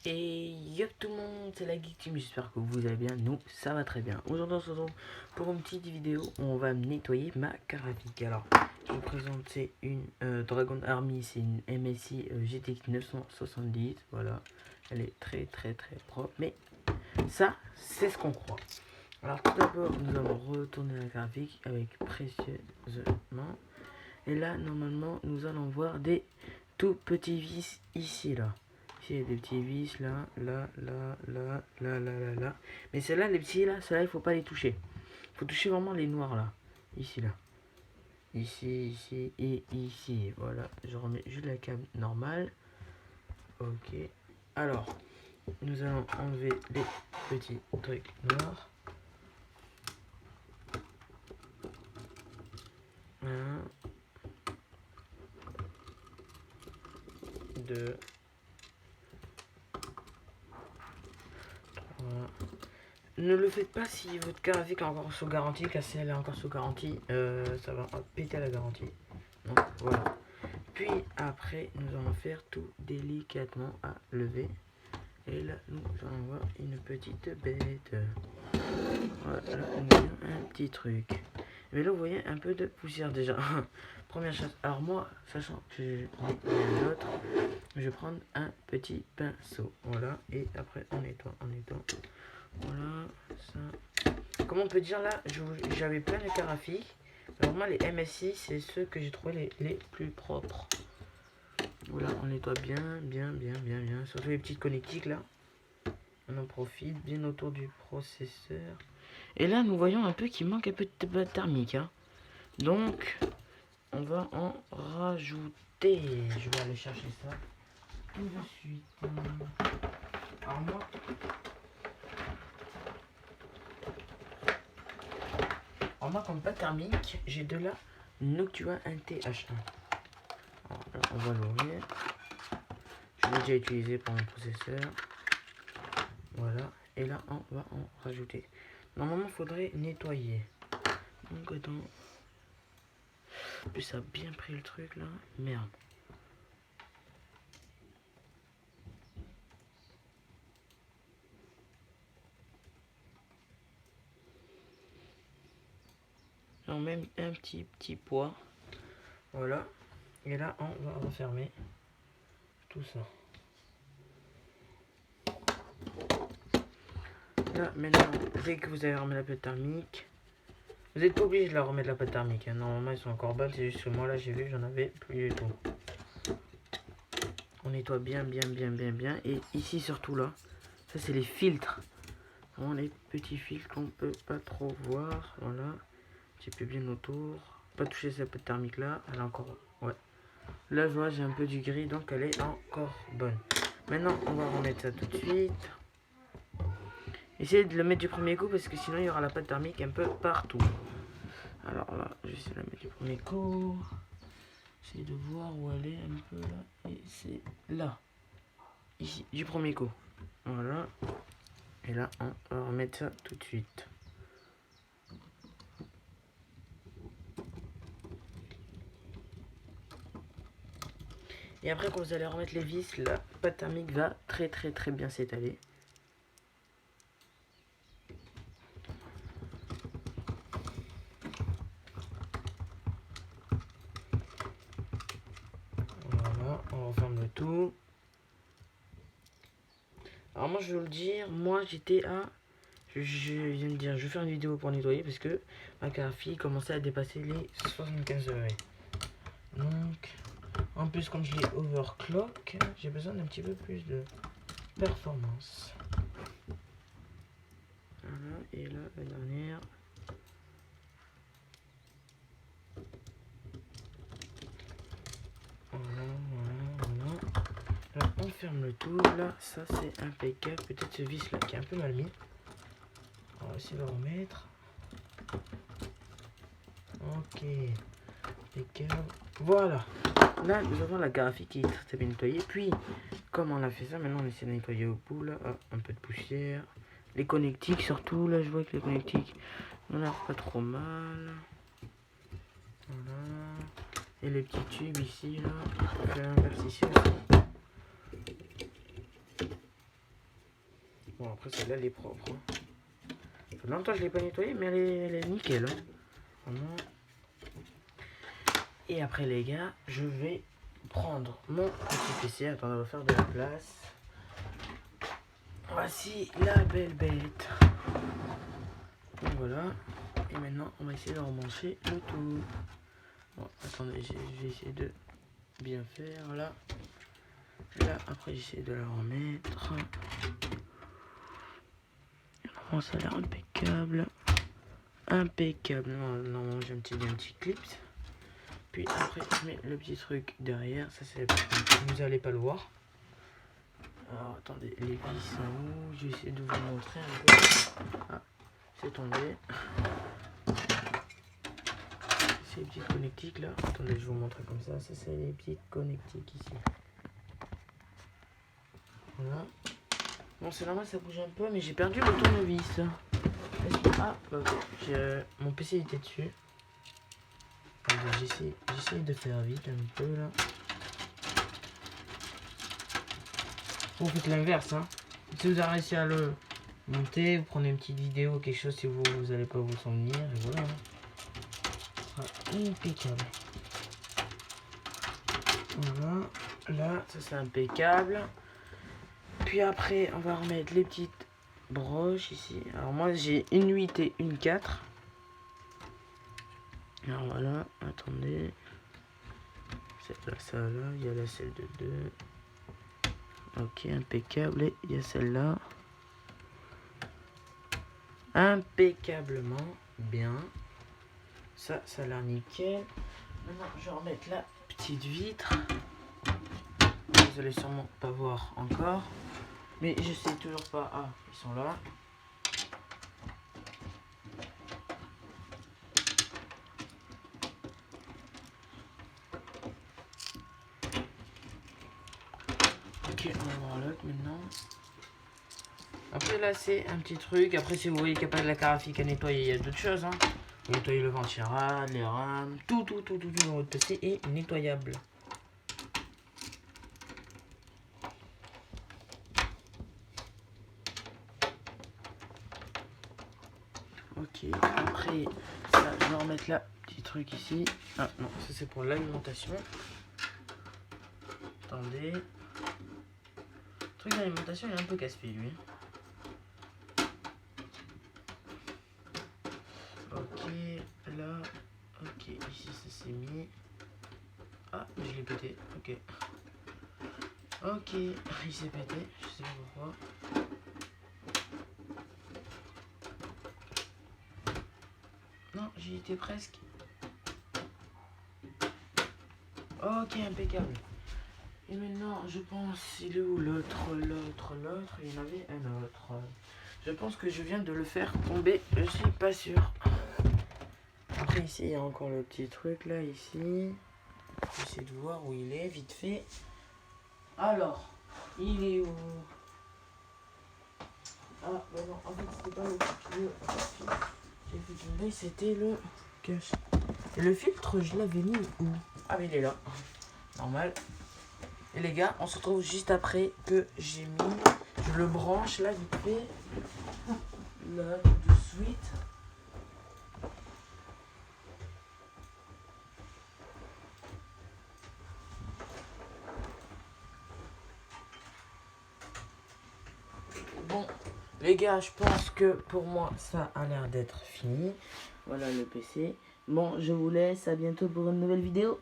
Et yo tout le monde, c'est la Geek Team, j'espère que vous allez bien, nous ça va très bien. Aujourd'hui on se retrouve pour une petite vidéo où on va nettoyer ma carafique. Alors je vous présente, c'est une Dragon Army, c'est une MSI GTX 970, voilà. Elle est très propre, mais ça c'est ce qu'on croit. Alors tout d'abord nous allons retourner la carafique avec précieusement. Et là normalement nous allons voir des tout petits vis ici là. Il y a des petits vis là. Mais celles-là, les petits là, celles-là, il faut pas les toucher. Il faut toucher vraiment les noirs là. Ici là. Ici et ici. Voilà. Je remets juste la cam normale. Ok. Alors, nous allons enlever les petits trucs noirs. 1, 2, 3. Ne le faites pas si votre carafique est encore sous garantie, car si elle est encore sous garantie, ça va péter la garantie. Donc voilà. Puis après, nous allons faire tout délicatement à lever. Et là, nous allons voir une petite bête. Voilà, là, nous voyons un petit truc. Mais là, vous voyez un peu de poussière déjà. Première chose. Alors moi, sachant que j'ai un autre, je vais prendre un petit pinceau. Voilà. Et après, on nettoie. Voilà, ça. Comment on peut dire là, j'avais plein de carafiques. Normalement, les MSI, c'est ceux que j'ai trouvé les plus propres. Voilà, on nettoie bien. Surtout les petites connectiques là. On en profite bien autour du processeur. Et là, nous voyons un peu qu'il manque un peu de base thermique. Hein. Donc, on va en rajouter. Je vais aller chercher ça tout de suite. Alors moi, comme pas thermique, j'ai de la Noctua 1TH1. Alors là, on va l'ouvrir. Je l'ai déjà utilisé pour mon processeur. Voilà. Et là, on va en rajouter. Normalement, il faudrait nettoyer. Donc, attends. En plus, ça a bien pris le truc là. Merde. On met un petit poids. Voilà. Et là, on va refermer tout ça. Là, maintenant, dès que vous avez remis la pâte thermique, vous n'êtes pas obligé de la remettre la pâte thermique. Hein. Normalement, ils sont encore bonnes. C'est juste que moi, là, j'ai vu que j'en avais plus du tout. On nettoie bien. Et ici, surtout là, ça, c'est les filtres. Vraiment, les petits filtres qu'on peut pas trop voir. Voilà. Un petit peu bien autour. Pas toucher cette pâte thermique là. Elle est encore... Ouais. Là, je vois, j'ai un peu du gris, donc elle est encore bonne. Maintenant, on va remettre ça tout de suite. Essayez de le mettre du premier coup, parce que sinon, il y aura la pâte thermique un peu partout. Alors là, je vais essayer de la mettre du premier coup. J'essaie de voir où elle est un peu là. Et c'est là. Ici, du premier coup. Voilà. Et là, on va remettre ça tout de suite. Et après, quand vous allez remettre les vis, la pâte thermique va très bien s'étaler. Voilà, on referme le tout. Alors moi, je vais vous le dire, moi j'étais à... Je viens de dire, je vais faire une vidéo pour nettoyer parce que ma carafique commençait à dépasser les 75 degrés. Donc, en plus, comme je l'ai overclock, j'ai besoin d'un petit peu plus de performance. Voilà, et là, la dernière. Voilà. Là, on ferme le tout. Là, ça c'est impeccable. Peut-être ce vis là qui est un peu mal mis. On va essayer de le remettre. Ok. Impeccable. Voilà. Là, nous avons la carafique qui est très bien nettoyée. Puis, comme on a fait ça, maintenant on essaie de nettoyer au bout. Là, un peu de poussière. Les connectiques surtout. Là, je vois que les connectiques n'ont l'air pas trop mal. Voilà. Et les petits tubes ici, là. Je vais l'inverser ici aussi. Bon, après, celle-là, elle est propre. Hein. Ça fait longtemps que je l'ai pas nettoyée, mais elle est nickel. Hein. Vraiment. Et après, les gars, je vais prendre mon petit PC. Attendez, on va faire de la place. Voici la belle bête. Et voilà. Et maintenant, on va essayer de remancher le tout. Bon, attendez, je vais essayer de bien faire là. Là, après, j'essaie de la remettre. Normalement, ça a l'air impeccable. Impeccable. Non, j'ai un petit clip. Puis après, je mets le petit truc derrière. Ça, c'est vous allez pas le voir. Alors, attendez, les vis sont où? Je vais essayer de vous montrer un peu. Ah, c'est tombé. C'est les petites connectiques là. Attendez, je vous montre comme ça. Ça, c'est les petites connectiques ici. Voilà. Bon, c'est normal, ça bouge un peu, mais j'ai perdu le tournevis. Ah, mon PC était dessus. J'essaie de faire vite un peu là. Vous faites l'inverse, hein. Si vous avez réussi à le monter, vous prenez une petite vidéo, quelque chose si vous n'allez pas vous souvenir, et voilà. Ce sera impeccable. Voilà. Là, ça c'est impeccable. Puis après, on va remettre les petites broches ici. Alors moi, j'ai une 8 et une 4. Alors voilà, attendez. C'est là, ça là, il y a la celle de 2. Ok, impeccable. Et il y a celle-là. Impeccablement bien. Ça a l'air nickel. Maintenant, je vais remettre la petite vitre. Vous allez sûrement pas voir encore. Mais je sais toujours pas. Ah, ils sont là. Ok, on va voir l'autre maintenant. Après là c'est un petit truc. Après si vous voyez qu'il n'y a pas de la carafique à nettoyer, il y a d'autres choses. Hein. Nettoyer le ventirail, les rames, tout dans votre PC est nettoyable. Ok, après ça, je vais remettre là, petit truc ici. Ah non, ça c'est pour l'alimentation. Attendez. Le truc d'alimentation il est un peu casse-pied lui. Ok, là, ok, ici ça s'est mis. Ah, je l'ai pété, ok. Ok, il s'est pété, je sais pas pourquoi. Non, j'y étais presque. Ok, impeccable. Et maintenant, je pense, il est où l'autre, il y en avait un autre. Je pense que je viens de le faire tomber, je suis pas sûr. Après ici, il y a encore le petit truc là, ici. J'essaie de voir où il est, vite fait. Alors, il est où? Ah, bah non, en fait, c'était pas le fil. J'ai fait tomber, c'était le cache. Et le filtre, je l'avais mis où? Ah, mais il est là. Normal. Et les gars, on se retrouve juste après que j'ai mis. Je le branche là, vite fait. Là, tout de suite. Bon, les gars, je pense que pour moi, ça a l'air d'être fini. Voilà le PC. Bon, je vous laisse. À bientôt pour une nouvelle vidéo.